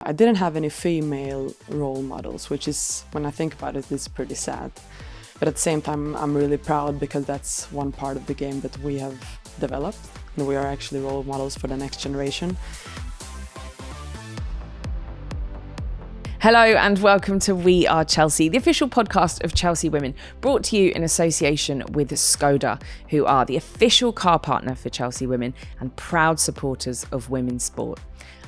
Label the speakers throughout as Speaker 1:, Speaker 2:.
Speaker 1: I didn't have any female role models, which is, when I think about it, it's pretty sad. But at the same time, I'm really proud because that's one part of the game that we have developed, and we are actually role models for the next generation.
Speaker 2: Hello and welcome to We Are Chelsea, the official podcast of Chelsea Women, brought to you in association with Skoda, who are the official car partner for Chelsea Women and proud supporters of women's sport.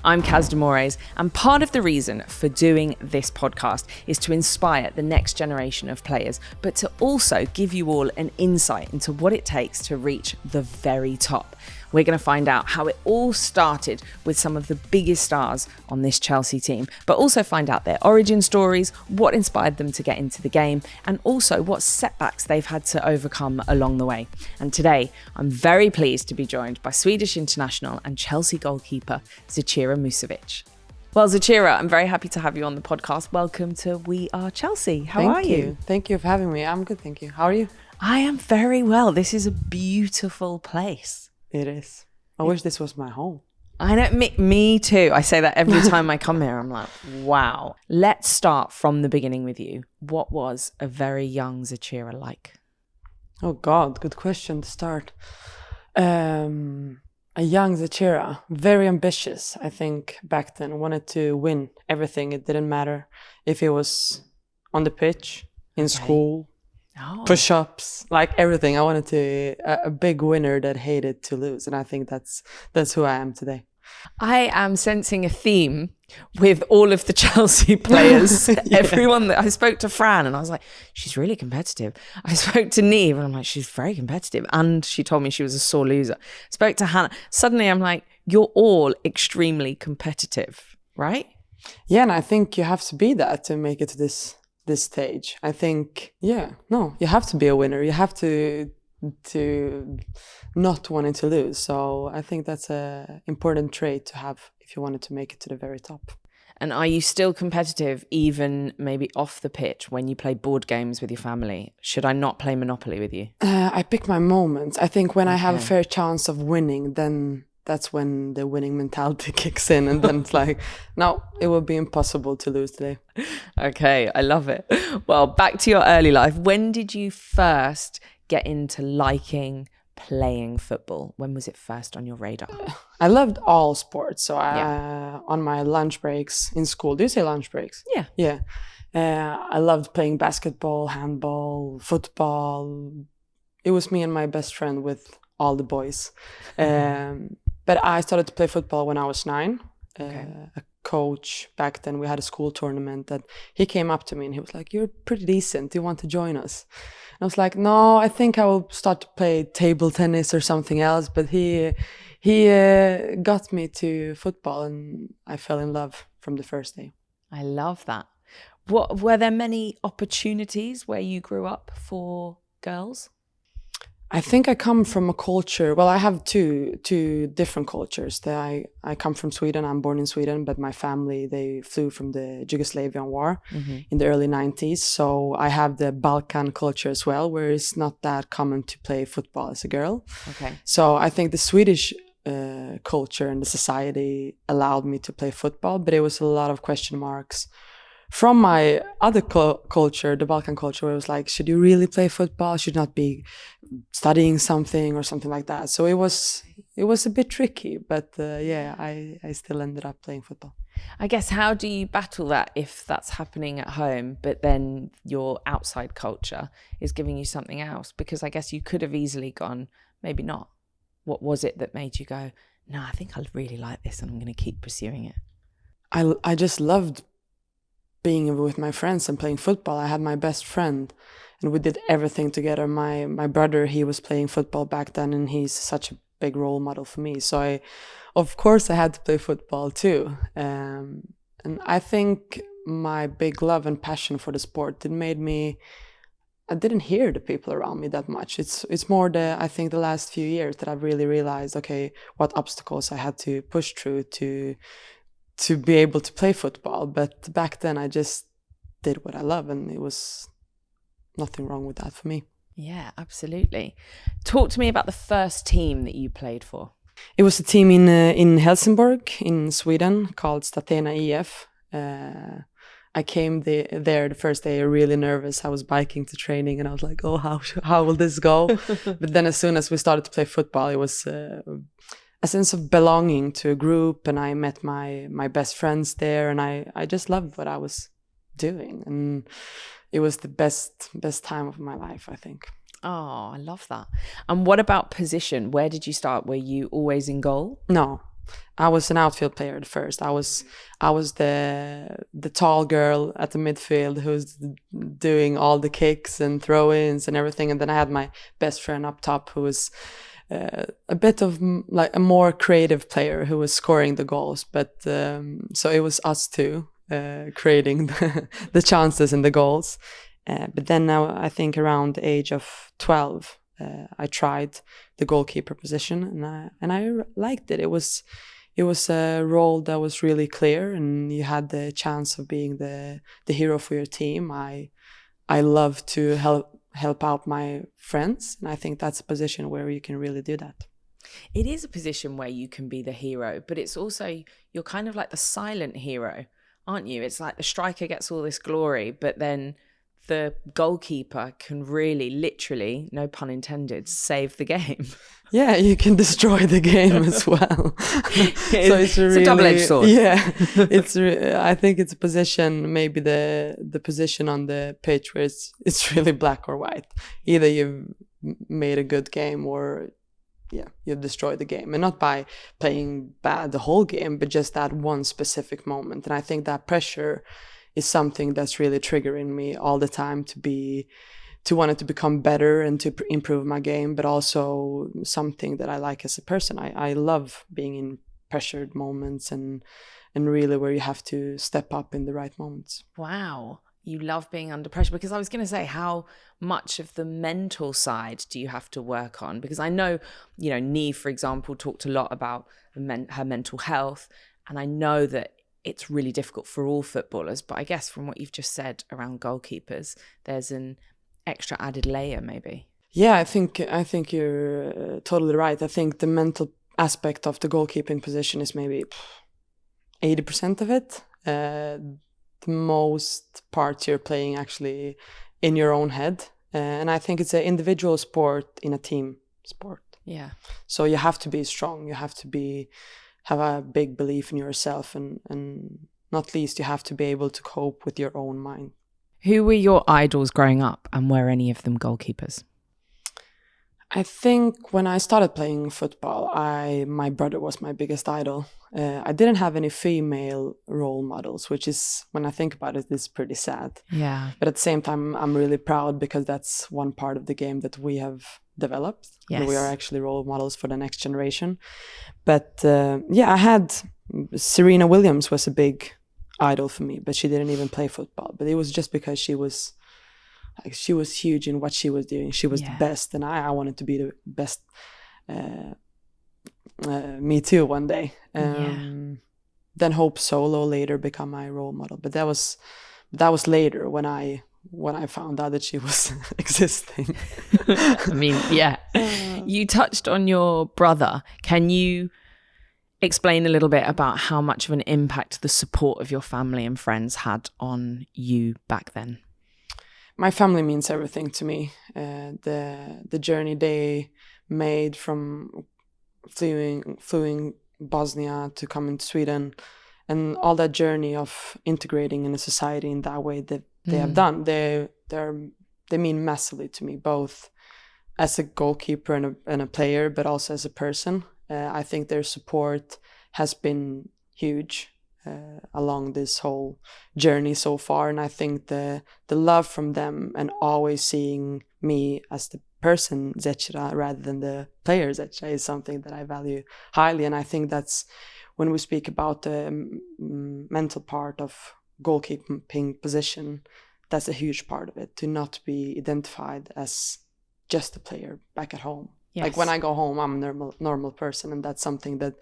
Speaker 2: I'm Caz De Moraes, and part of the reason for doing this podcast is to inspire the next generation of players, but to also give you all an insight into what it takes to reach the very top. We're going to find out how it all started with some of the biggest stars on this Chelsea team, but also find out their origin stories, what inspired them to get into the game, and also what setbacks they've had to overcome along the way. And today, I'm very pleased to be joined by Swedish international and Chelsea goalkeeper ZECIRA Mušović. Well, ZECIRA, I'm very happy to have you on the podcast. Welcome to We Are Chelsea. How are you?
Speaker 1: Thank you for having me. I'm good, thank you. How are you?
Speaker 2: I am very well. This is a beautiful place.
Speaker 1: It is. I wish this was my home.
Speaker 2: I know, me too. I say that every time I come here. I'm like, wow. Let's start from the beginning with you. What was a very young ZECIRA like?
Speaker 1: Oh God, good question to start. A young ZECIRA, very ambitious, I think, back then. Wanted to win everything. It didn't matter if it was on the pitch, in school, push-ups, like everything. I wanted to a big winner that hated to lose, and I think that's who I am today.
Speaker 2: I am sensing a theme with all of the Chelsea players. Everyone that I spoke to Fran, and I was like, she's really competitive. I spoke to Neve, and I'm like, she's very competitive, and she told me she was a sore loser. Spoke to Hannah. Suddenly, I'm like, you're all extremely competitive, right?
Speaker 1: Yeah, and I think you have to be that to make it to this stage. I think, you have to be a winner. You have to not wanting to lose. So I think that's a important trait to have if you wanted to make it to the very top.
Speaker 2: And are you still competitive, even maybe off the pitch, when you play board games with your family? Should I not play Monopoly with you?
Speaker 1: I pick my moments. I think when I have a fair chance of winning, then that's when the winning mentality kicks in, and then it's like, no, it will be impossible to lose today.
Speaker 2: Okay, I love it. Well, back to your early life. When did you first get into liking playing football? When was it first on your radar?
Speaker 1: I loved all sports. So on my lunch breaks in school, do you say lunch breaks?
Speaker 2: Yeah.
Speaker 1: Yeah. I loved playing basketball, handball, football. It was me and my best friend with all the boys. But I started to play football when I was 9. A coach back then, we had a school tournament that he came up to me and he was like, "You're pretty decent. Do you want to join us?" And I was like, "No, I think I will start to play table tennis or something else." But he got me to football, and I fell in love from the first day.
Speaker 2: I love that. What were there many opportunities where you grew up for girls?
Speaker 1: I think I come from a culture. Well, I have two different cultures. I come from Sweden. I'm born in Sweden, but my family, they flew from the Yugoslavian war in the early 90s. So I have the Balkan culture as well, where it's not that common to play football as a girl. Okay. So I think the Swedish culture and the society allowed me to play football, but it was a lot of question marks. From my other culture, the Balkan culture, where it was like, should you really play football? Should not be studying something or something like that. So it was a bit tricky, but I still ended up playing football.
Speaker 2: I guess, how do you battle that if that's happening at home, but then your outside culture is giving you something else? Because I guess you could have easily gone, maybe not. What was it that made you go, no, I think I really like this and I'm going to keep pursuing it?
Speaker 1: I just loved being with my friends and playing football. I had my best friend and we did everything together. My brother, he was playing football back then, and he's such a big role model for me. So of course I had to play football too. And I think my big love and passion for the sport, I didn't hear the people around me that much. It's more I think the last few years that I've really realized, okay, what obstacles I had to push through to be able to play football. But back then I just did what I love, and it was nothing wrong with that for me.
Speaker 2: Yeah, absolutely. Talk to me about the first team that you played for.
Speaker 1: It was a team in Helsingborg in Sweden called Statena IF. I came there the first day really nervous. I was biking to training and I was like, oh, how will this go? But then as soon as we started to play football, it was a sense of belonging to a group, and I met my best friends there, and I just loved what I was doing, and it was the best time of my life, I think.
Speaker 2: Oh, I love that. And what about position? Where did you start? Were you always in goal?
Speaker 1: No, I was an outfield player at first. I was the tall girl at the midfield who's doing all the kicks and throw-ins and everything, and then I had my best friend up top who was a bit of like a more creative player who was scoring the goals. But so it was us two creating the chances and the goals. But then now I think around the age of 12, I tried the goalkeeper position, and I liked it. It was a role that was really clear, and you had the chance of being the hero for your team. I love to help out my friends, and I think that's a position where you can really do that.
Speaker 2: It is a position where you can be the hero, but it's also, you're kind of like the silent hero, aren't you? It's like the striker gets all this glory, but then the goalkeeper can really, literally, no pun intended, save the game.
Speaker 1: Yeah, you can destroy the game as well. So it's
Speaker 2: a double-edged sword.
Speaker 1: Yeah, I think it's a position, maybe the position on the pitch where it's really black or white. Either you've made a good game or you've destroyed the game, and not by playing bad the whole game, but just that one specific moment. And I think that pressure is something that's really triggering me all the time to want it to become better and to improve my game, but also something that I like as a person. I love being in pressured moments and really where you have to step up in the right moments.
Speaker 2: Wow. You love being under pressure, because I was going to say, how much of the mental side do you have to work on? Because I know, Neve, for example, talked a lot about her mental health, and I know that it's really difficult for all footballers, but I guess from what you've just said around goalkeepers, there's an extra added layer maybe.
Speaker 1: Yeah, I think you're totally right. I think the mental aspect of the goalkeeping position is maybe 80% of it. The most part you're playing actually in your own head. And I think it's an individual sport in a team sport.
Speaker 2: Yeah.
Speaker 1: So you have to be strong. You have to have a big belief in yourself, and not least you have to be able to cope with your own mind.
Speaker 2: Who were your idols growing up, and were any of them goalkeepers?
Speaker 1: I think when I started playing football, my brother was my biggest idol. I didn't have any female role models, which is, when I think about it, is pretty sad.
Speaker 2: Yeah.
Speaker 1: But at the same time, I'm really proud, because that's one part of the game that we have developed.
Speaker 2: Yes.
Speaker 1: And we are actually role models for the next generation. But I had Serena Williams was a big idol for me, but she didn't even play football. But it was just because she was huge in what she was doing. She was the best, and I wanted to be the best. Me too, one day. Then Hope Solo later become my role model, but that was later when I found out that she was existing.
Speaker 2: I mean, yeah. You touched on your brother. Can you explain a little bit about how much of an impact the support of your family and friends had on you back then?
Speaker 1: My family means everything to me. The journey they made from fleeing Bosnia to coming to Sweden, and all that journey of integrating in a society in that way that they have done, they mean massively to me, both as a goalkeeper and a player, but also as a person. I think their support has been huge along this whole journey so far, and I think the love from them and always seeing me as the person Zećira rather than the player Zećira is something that I value highly. And I think that's when we speak about the mental part of goalkeeping position, that's a huge part of it, to not be identified as just a player back at home. Yes. Like when I go home, I'm a normal person, and that's something that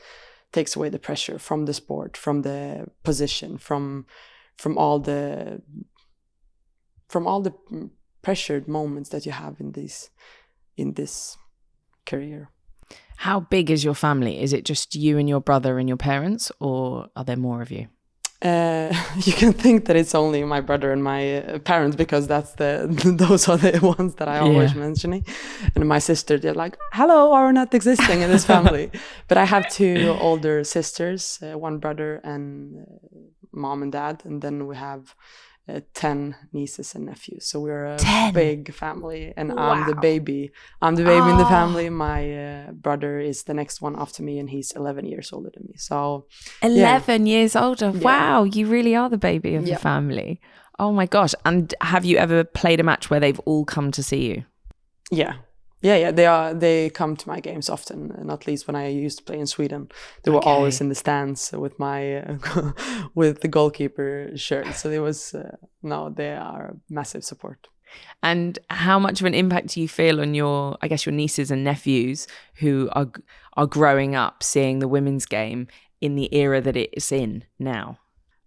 Speaker 1: takes away the pressure from the sport, from the position, from all the pressured moments that you have in this career.
Speaker 2: How big is your family? Is it just you and your brother and your parents, or are there more of you?
Speaker 1: You can think that it's only my brother and my parents, because those are the ones that I always mentioning. And my sister, they're like, hello, are not existing in this family. But I have 2 older sisters, 1 brother and mom and dad. And then we have 10 nieces and nephews. So we're a
Speaker 2: 10?
Speaker 1: Big family. And
Speaker 2: Wow.
Speaker 1: I'm the baby. I'm the baby in the family. My brother is the next one after me, and he's 11 years older than me. So
Speaker 2: 11 years older.
Speaker 1: Yeah.
Speaker 2: Wow, you really are the baby of the family. Oh my gosh. And have you ever played a match where they've all come to see you?
Speaker 1: Yeah. They come to my games often, not least when I used to play in Sweden. They were always in the stands with my with the goalkeeper shirt. So there was they are massive support.
Speaker 2: And how much of an impact do you feel on your nieces and nephews who are growing up seeing the women's game in the era that it's in now?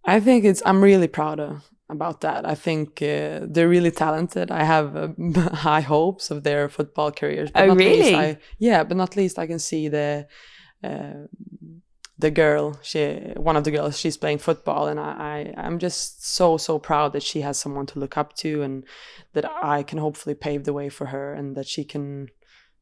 Speaker 1: I think I'm really proud about that. I think they're really talented. I have high hopes of their football careers. But
Speaker 2: really?
Speaker 1: But not least I can see the girl, one of the girls, she's playing football, and I'm just so proud that she has someone to look up to, and that I can hopefully pave the way for her, and that she can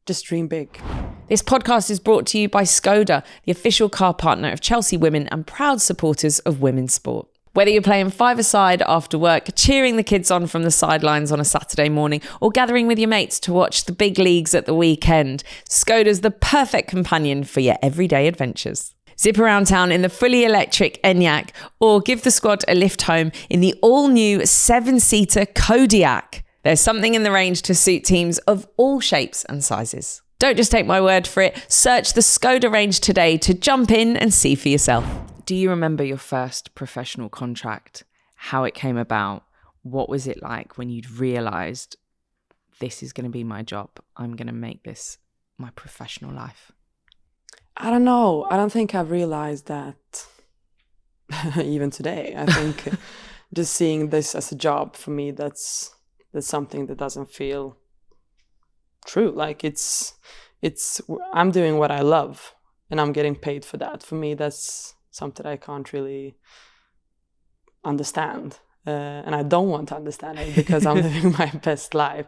Speaker 1: just dream big.
Speaker 2: This podcast is brought to you by Skoda, the official car partner of Chelsea Women and proud supporters of women's sport. Whether you're playing 5-a-side after work, cheering the kids on from the sidelines on a Saturday morning, or gathering with your mates to watch the big leagues at the weekend, Skoda's the perfect companion for your everyday adventures. Zip around town in the fully electric Enyaq, or give the squad a lift home in the all-new 7-seater Kodiaq. There's something in the range to suit teams of all shapes and sizes. Don't just take my word for it. Search the Skoda range today to jump in and see for yourself. Do you remember your first professional contract? How it came about? What was it like when you'd realised this is going to be my job? I'm going to make this my professional life.
Speaker 1: I don't know. I don't think I've realized that even today. I think just seeing this as a job for me, that's something that doesn't feel true. Like I'm doing what I love, and I'm getting paid for that. For me, that's something I can't really understand. And I don't want to understand it, because I'm living my best life.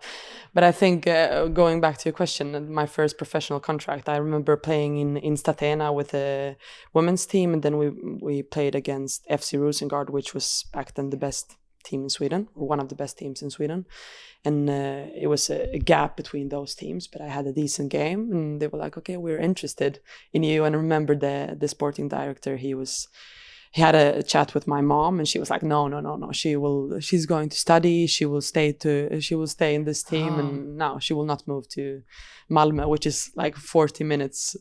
Speaker 1: But I think going back to your question, my first professional contract, I remember playing in Statena with a women's team, and then we played against FC Rosengard, which was back then the best team in Sweden, or one of the best teams in Sweden. And it was a gap between those teams, but I had a decent game, and they were like, okay, we're interested in you. And I remember the sporting director, he had a chat with my mom, and she was like, no, she's going to study, she will stay in this team, and no, she will not move to Malmö, which is like 40 minutes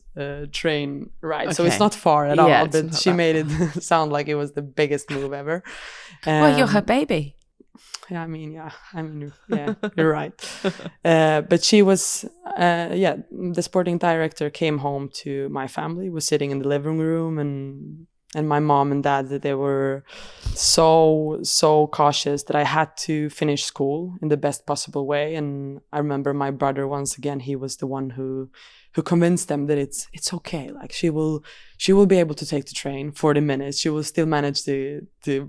Speaker 1: train ride. Okay. So it's not far at all, but she made it sound like it was the biggest move ever.
Speaker 2: Well, you're her baby.
Speaker 1: Yeah, you're right. But she was, the sporting director came home to my family, was sitting in the living room, and my mom and dad, they were so cautious that I had to finish school in the best possible way. And I remember my brother, once again, he was the one who convinced them that it's okay. Like she will be able to take the train 40 minutes. She will still manage to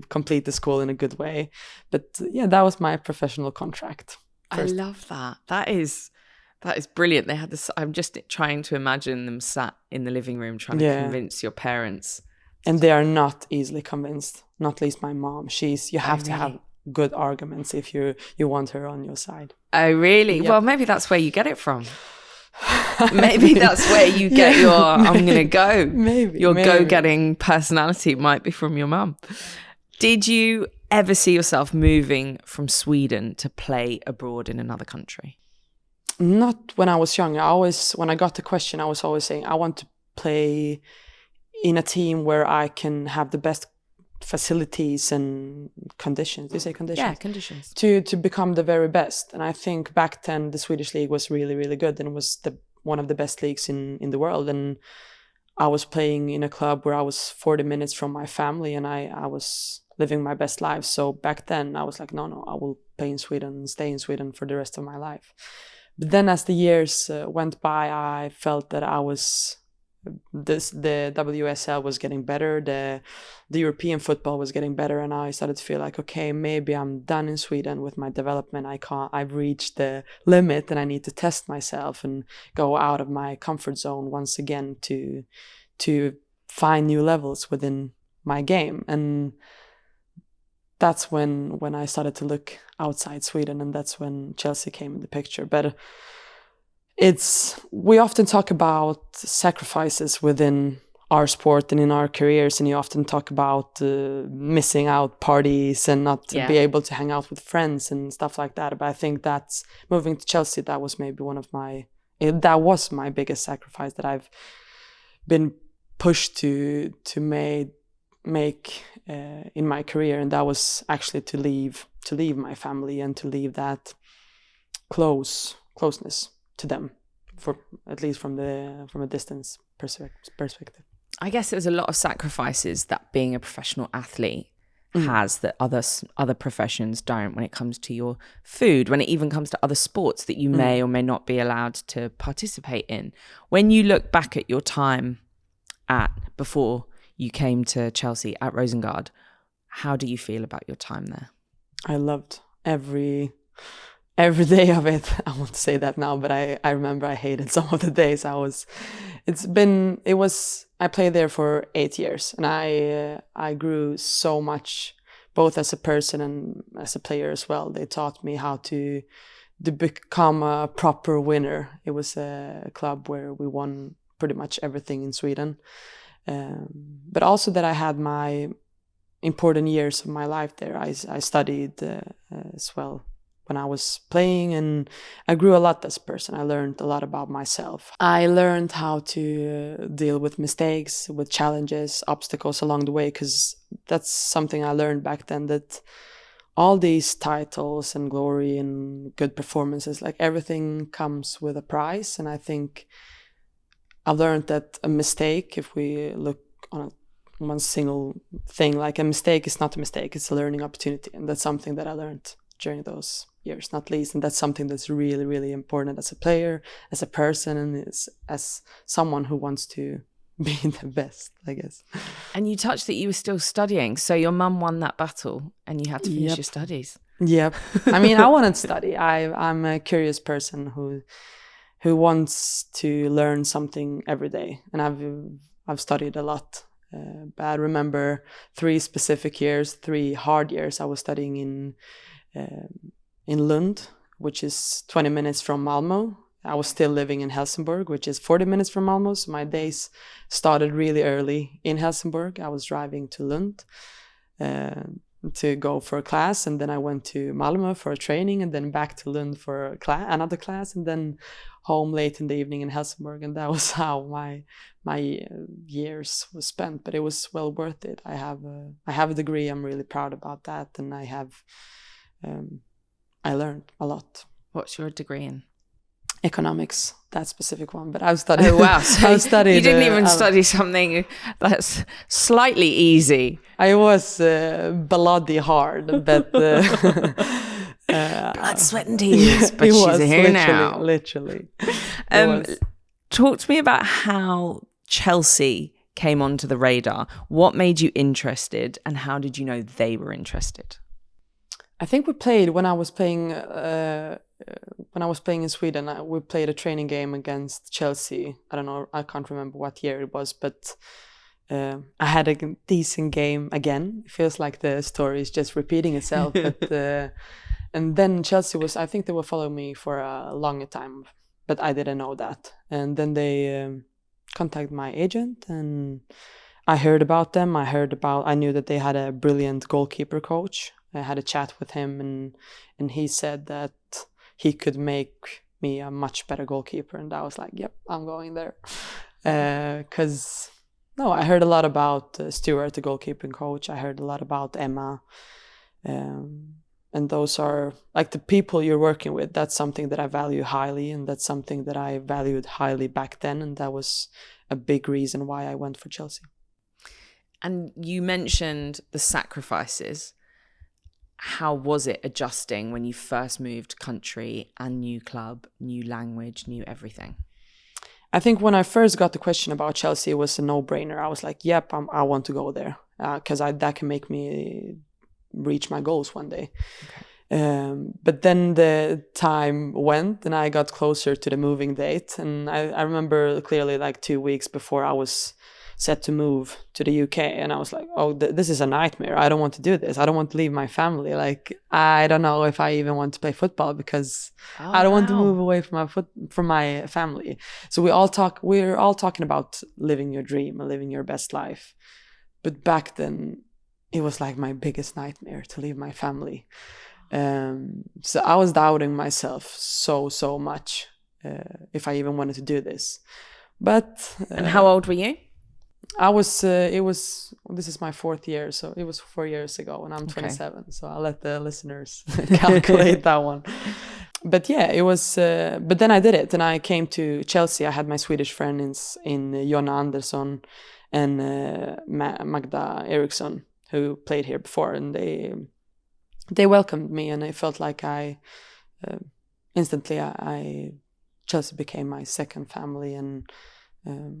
Speaker 1: complete the school in a good way. But that was my professional contract.
Speaker 2: First. I love that. That is brilliant. They had this. I'm just trying to imagine them sat in the living room trying to convince your parents.
Speaker 1: And they are not easily convinced, not least my mom. You have to have good arguments if you want her on your side.
Speaker 2: Oh, really? Yep. Well, maybe that's where you get it from. Maybe that's where you get your, I'm going to go. Maybe. Your go-getting personality might be from your mum. Did you ever see yourself moving from Sweden to play abroad in another country?
Speaker 1: Not when I was young. When I got the question, I was always saying, I want to play in a team where I can have the best facilities and conditions. Do you say conditions?
Speaker 2: Yeah, conditions.
Speaker 1: To become the very best. And I think back then the Swedish league was really, really good, and it was one of the best leagues in the world. And I was playing in a club where I was 40 minutes from my family, and I was living my best life. So back then I was like, no, I will play in Sweden and stay in Sweden for the rest of my life. But then as the years went by, I felt that the WSL was getting better, the European football was getting better, and I started to feel like, okay, maybe I'm done in Sweden with my development. I've reached the limit, and I need to test myself and go out of my comfort zone once again to find new levels within my game. And that's when I started to look outside Sweden, and that's when Chelsea came in the picture. But we often talk about sacrifices within our sport and in our careers, and you often talk about missing out parties and not to be able to hang out with friends and stuff like that. But I think that's moving to Chelsea, that was maybe that was my biggest sacrifice that I've been pushed to make in my career, and that was actually to leave my family and to leave that closeness to them, for at least from a distance perspective.
Speaker 2: I guess there's a lot of sacrifices that being a professional athlete has that other professions don't, when it comes to your food, when it even comes to other sports that you may or may not be allowed to participate in. When you look back at your time before you came to Chelsea at Rosengard, how do you feel about your time there? I
Speaker 1: loved every day of it. I won't say that now, but I remember I hated some of the days. I played there for 8 years, and I grew so much, both as a person and as a player as well. They taught me how to become a proper winner. It was a club where we won pretty much everything in Sweden. But also that I had my important years of my life there. I studied as well when I was playing, and I grew a lot as a person. I learned a lot about myself. I learned how to deal with mistakes, with challenges, obstacles along the way, because that's something I learned back then, that all these titles and glory and good performances, like everything comes with a price. And I think I learned that a mistake, if we look on one single thing, like a mistake is not a mistake, it's a learning opportunity. And that's something that I learned during those years, not least. And that's something that's really, really important as a player, as a person, and as someone who wants to be the best, I guess.
Speaker 2: And you touched that you were still studying. So your mum won that battle and you had to finish your studies.
Speaker 1: Yep. I mean, I wanted to study. I'm a curious person who wants to learn something every day. And I've studied a lot. But I remember 3 specific years, 3 hard years. I was studying in Lund, which is 20 minutes from Malmö. I was still living in Helsingborg, which is 40 minutes from Malmö. So my days started really early in Helsingborg. I was driving to Lund to go for a class, and then I went to Malmö for a training, and then back to Lund for another class, and then home late in the evening in Helsingborg. And that was how my years was spent. But it was well worth it. I have a degree. I'm really proud about that, and I learned a lot.
Speaker 2: What's your degree in?
Speaker 1: Economics, that specific one. But I've studied.
Speaker 2: Oh wow! So you didn't even study something that's slightly easy.
Speaker 1: I was bloody hard, but
Speaker 2: blood, sweat, and tears. But she's here now.
Speaker 1: Literally.
Speaker 2: Talk to me about how Chelsea came onto the radar. What made you interested, and how did you know they were interested?
Speaker 1: I think we played when I was playing in Sweden. We played a training game against Chelsea. I don't know. I can't remember what year it was, but I had a decent game again. It feels like the story is just repeating itself. But and then Chelsea was. I think they were following me for a longer time, but I didn't know that. And then they contacted my agent, and I heard about them. I knew that they had a brilliant goalkeeper coach. I had a chat with him, and he said that he could make me a much better goalkeeper. And I was like, yep, I'm going there. I heard a lot about Stuart, the goalkeeping coach. I heard a lot about Emma. And those are like the people you're working with. That's something that I value highly, and that's something that I valued highly back then. And that was a big reason why I went for Chelsea.
Speaker 2: And you mentioned the sacrifices. how was it adjusting when you first moved country and new club, new language, new everything?
Speaker 1: I think when I first got the question about Chelsea, it was a no-brainer. I was like, yep, I want to go there because that can make me reach my goals one day. Okay. But then the time went and I got closer to the moving date. And I remember clearly like 2 weeks before I was set to move to the UK. And I was like, oh, this is a nightmare. I don't want to do this. I don't want to leave my family. Like, I don't know if I even want to play football because I don't want to move away from my family. So we're all talking about living your dream and living your best life. But back then, it was like my biggest nightmare to leave my family. So I was doubting myself so much if I even wanted to do this. But
Speaker 2: and how old were you?
Speaker 1: I was, this is my 4th year, so it was 4 years ago and I'm 27. Okay. So I'll let the listeners calculate that one. But yeah, it was, but then I did it and I came to Chelsea. I had my Swedish friends in Jonna Andersson and Magda Eriksson who played here before, and they welcomed me and I felt like instantly Chelsea became my second family and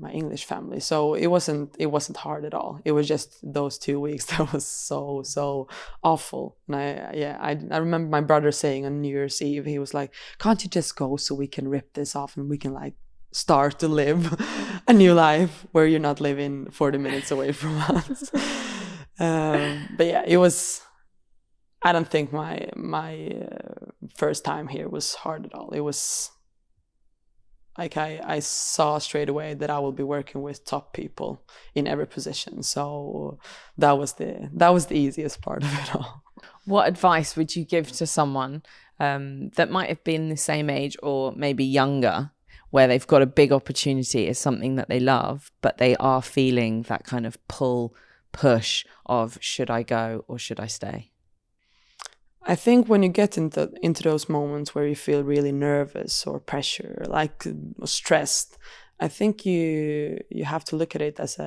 Speaker 1: my English family. So it wasn't hard at all. It was just those 2 weeks that was so awful. And I remember my brother saying on New Year's Eve, he was like, can't you just go so we can rip this off and we can like start to live a new life where you're not living 40 minutes away from us. But yeah, it was, I don't think my first time here was hard at all. It was like I saw straight away that I will be working with top people in every position. So that was the easiest part of it all.
Speaker 2: What advice would you give to someone that might have been the same age or maybe younger, where they've got a big opportunity as something that they love, but they are feeling that kind of push of should I go or should I stay?
Speaker 1: I think when you get into those moments where you feel really nervous or pressure, like stressed, I think you have to look at it as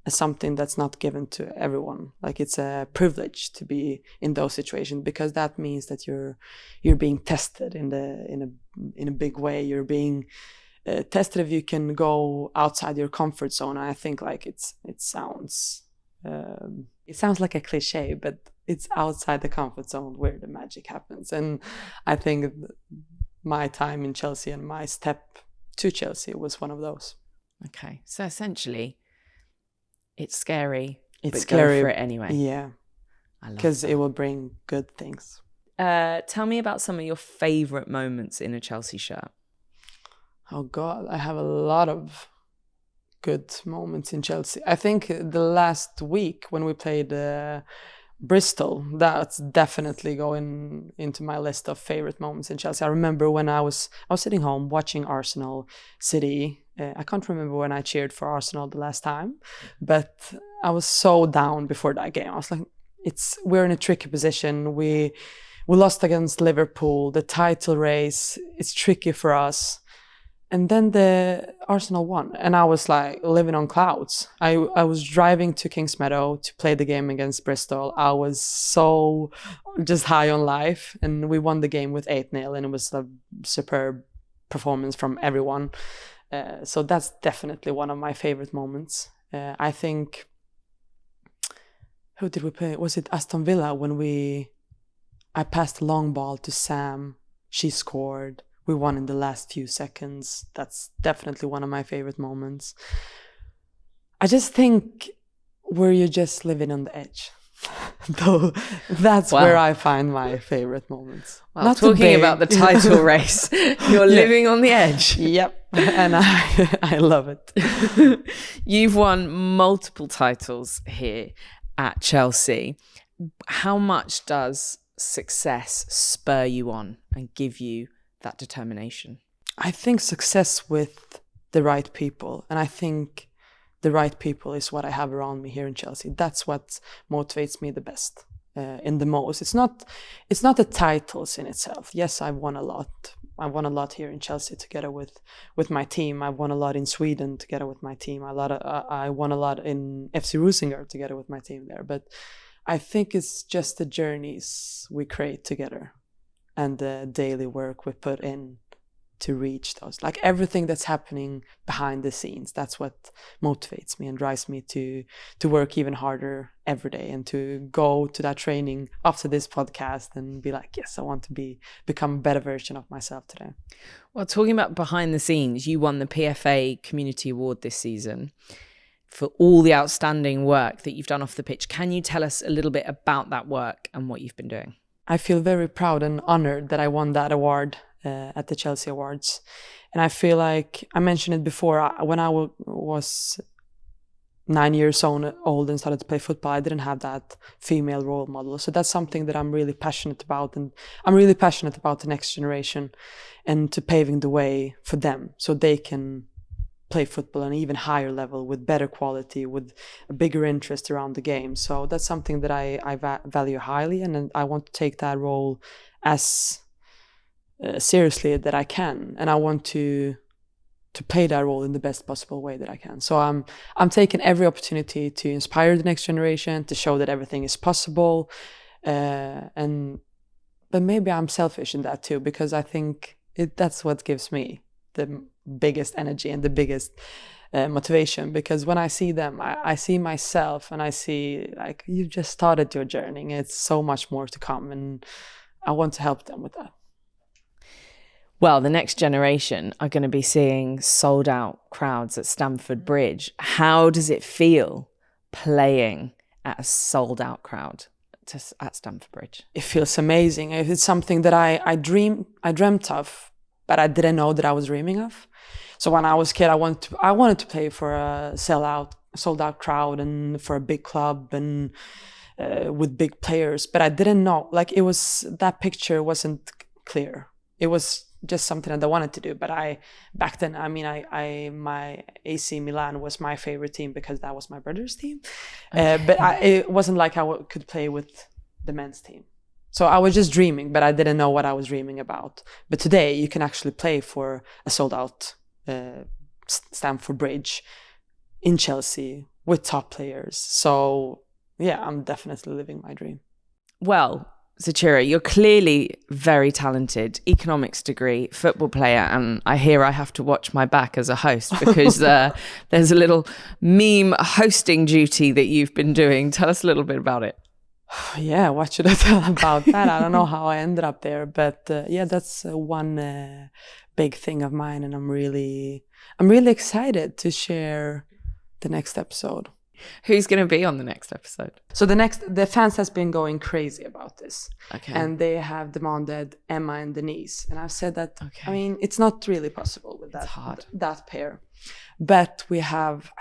Speaker 1: something that's not given to everyone. Like it's a privilege to be in those situations because that means that you're being tested in a big way. You're being tested if you can go outside your comfort zone. And I think like it sounds like a cliche, but it's outside the comfort zone where the magic happens. And I think my time in Chelsea and my step to Chelsea was one of those.
Speaker 2: Okay. So essentially, it's scary.
Speaker 1: It's
Speaker 2: but
Speaker 1: scary.
Speaker 2: Go for it anyway.
Speaker 1: Yeah. Because it will bring good things.
Speaker 2: Tell me about some of your favorite moments in a Chelsea shirt.
Speaker 1: Oh God, I have a lot of good moments in Chelsea. I think the last week when we played Bristol, that's definitely going into my list of favorite moments in Chelsea. I remember when I was sitting home watching Arsenal City. I can't remember when I cheered for Arsenal the last time, but I was so down before that game. I was like, we're in a tricky position. We lost against Liverpool. The title race, it's tricky for us. And then the Arsenal won, and I was like living on clouds. I was driving to Kingsmeadow to play the game against Bristol. I was so just high on life, and we won the game with 8-0, and it was a superb performance from everyone. So that's definitely one of my favorite moments. I think, who did we play? Was it Aston Villa when I passed a long ball to Sam, she scored. We won in the last few seconds. That's definitely one of my favorite moments. I just think where you're just living on the edge. Though that's where I find my favorite moments.
Speaker 2: Well, not talking about the title race, you're living on the edge.
Speaker 1: Yep, and I love it.
Speaker 2: You've won multiple titles here at Chelsea. How much does success spur you on and give you that determination?
Speaker 1: I think success with the right people, and I think the right people is what I have around me here in Chelsea. That's what motivates me the best, in the most. It's not the titles in itself. Yes, I've won a lot. I've won a lot here in Chelsea together with my team. I've won a lot in Sweden together with my team. I won a lot in FC Rosinger together with my team there. But I think it's just the journeys we create together and the daily work we put in to reach those. Like everything that's happening behind the scenes, that's what motivates me and drives me to work even harder every day and to go to that training after this podcast and be like, yes, I want to become a better version of myself today.
Speaker 2: Well, talking about behind the scenes, you won the PFA Community Award this season for all the outstanding work that you've done off the pitch. Can you tell us a little bit about that work and what you've been doing?
Speaker 1: I feel very proud and honored that I won that award at the Chelsea Awards. And I feel like, I mentioned it before, when I was 9 years old and started to play football, I didn't have that female role model. So that's something that I'm really passionate about. And I'm really passionate about the next generation and to paving the way for them so they can play football on an even higher level with better quality, with a bigger interest around the game. So that's something that I value highly, and I want to take that role as seriously that I can, and I want to play that role in the best possible way that I can. So I'm taking every opportunity to inspire the next generation, to show that everything is possible, but maybe I'm selfish in that too, because I think that's what gives me the biggest energy and the biggest motivation. Because when I see them, I see myself, and I see like, you've just started your journey. It's so much more to come, and I want to help them with that.
Speaker 2: Well, the next generation are going to be seeing sold out crowds at Stamford Bridge. How does it feel playing at a sold out crowd at Stamford Bridge?
Speaker 1: It feels amazing. It's something that I dreamt of, but I didn't know that I was dreaming of. So when I was a kid, I wanted to play for a sold out crowd and for a big club and with big players, but I didn't know, like, that picture wasn't clear. It was just something that I wanted to do. But back then, I mean, my AC Milan was my favorite team because that was my brother's team. But it wasn't like I could play with the men's team. So I was just dreaming, but I didn't know what I was dreaming about. But today you can actually play for a sold out Stamford Bridge in Chelsea with top players. So yeah, I'm definitely living my dream.
Speaker 2: Well, Zećira, you're clearly very talented, economics degree, football player, and I have to watch my back as a host because there's a little meme hosting duty that you've been doing. Tell us a little bit about it.
Speaker 1: Yeah, what should I tell about that? I don't know how I ended up there, but yeah, that's one big thing of mine, and I'm really excited to share the next episode.
Speaker 2: Who's going to be on the next episode?
Speaker 1: So the fans has been going crazy about this.
Speaker 2: Okay.
Speaker 1: And they have demanded Emma and Denise. And I've said that, okay, I mean, it's not really possible with that pair. But we have,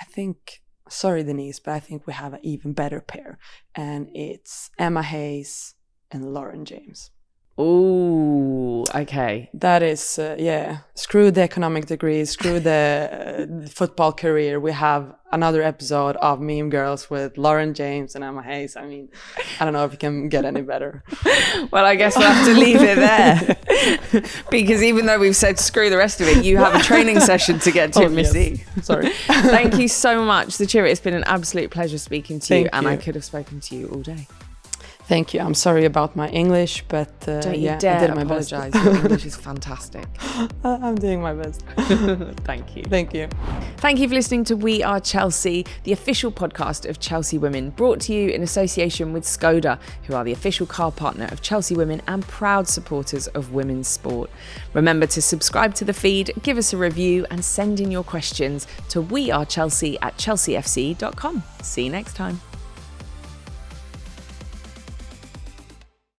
Speaker 1: sorry, Denise, but I think we have an even better pair. And it's Emma Hayes and Lauren James.
Speaker 2: Ooh, okay.
Speaker 1: That is, yeah, screw the economic degree, screw the football career. We have another episode of Meme Girls with Lauren James and Emma Hayes. I mean, I don't know if you can get any better.
Speaker 2: Well, I guess we'll have to leave it there. Because even though we've said screw the rest of it, you have a training session to get to, Missy.
Speaker 1: Yes. Sorry.
Speaker 2: Thank you so much, Zećira. It's been an absolute pleasure speaking to you. And I could have spoken to you all day.
Speaker 1: Thank you. I'm sorry about my English, but
Speaker 2: don't
Speaker 1: yeah,
Speaker 2: you dare
Speaker 1: I did my
Speaker 2: apologize.
Speaker 1: best.
Speaker 2: Your English is fantastic.
Speaker 1: I'm doing my best.
Speaker 2: Thank you.
Speaker 1: Thank you.
Speaker 2: Thank you for listening to We Are Chelsea, the official podcast of Chelsea Women, brought to you in association with Skoda, who are the official car partner of Chelsea Women and proud supporters of women's sport. Remember to subscribe to the feed, give us a review, and send in your questions to wearechelsea@chelseafc.com. See you next time.